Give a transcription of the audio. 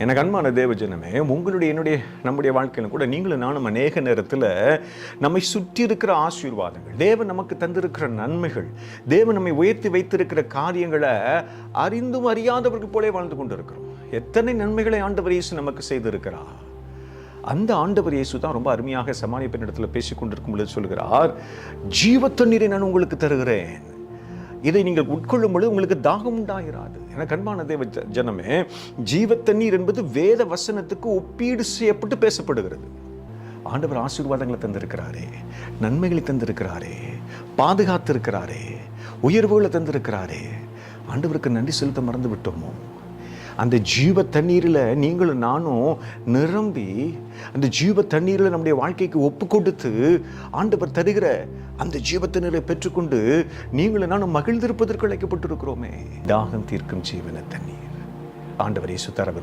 எனக்கு அன்பான தேவஜனமே, உங்களுடைய நம்முடைய வாழ்க்கையில கூட நீங்களும் நானும் அநேக நேரத்தில் நம்மை சுற்றி இருக்கிற ஆசீர்வாதங்கள், தேவன் நமக்கு தந்திருக்கிற நன்மைகள், தேவன் நம்மை உயர்த்தி வைத்திருக்கிற காரியங்களை அறிந்தும் அறியாதவர்கள் போலே வாழ்ந்து கொண்டு இருக்கிறோம். எத்தனை நன்மைகளை ஆண்டவர் இயேசு நமக்கு செய்திருக்கிறார். அந்த ஆண்டவர் இயேசு தான் ரொம்ப அருமையாக சமாரிய பெண்ணிடத்தில் பேசிக் கொண்டிருக்கும் பொழுது சொல்கிறார், ஜீவ தண்ணீரை நான் உங்களுக்கு தருகிறேன், இதை நீங்கள் உட்கொள்ளும் பொழுது உங்களுக்கு தாகம் உண்டாயிராது. எனக்கு அன்பான தேவ ஜனமே, ஜீவ தண்ணீர் என்பது வேத வசனத்துக்கு ஒப்பீடு செய்யப்பட்டு பேசப்படுகிறது. ஆண்டவர் ஆசீர்வாதங்களை தந்திருக்கிறாரே, நன்மைகளை தந்திருக்கிறாரே, பாதுகாத்திருக்கிறாரே, உயர்வுகளை தந்திருக்கிறாரே. ஆண்டவருக்கு நன்றி செலுத்த மறந்து விட்டோமோ? அந்த ஜீவ தண்ணீரில் நீங்களும் நானும் நிரம்பி, அந்த ஜீவ தண்ணீரில் நம்முடைய வாழ்க்கைக்கு ஒப்பு கொடுத்து ஆண்டவர் தருகிற அந்த ஜீவ தண்ணீரை பெற்றுக்கொண்டு நீங்களும் நானும் மகிழ்ந்திருப்பதற்கு அழைக்கப்பட்டிருக்கிறோமே. தாகம் தீர்க்கும் ஜீவன தண்ணீர் ஆண்டவர் இயேசு தர விரும்புகிறார்.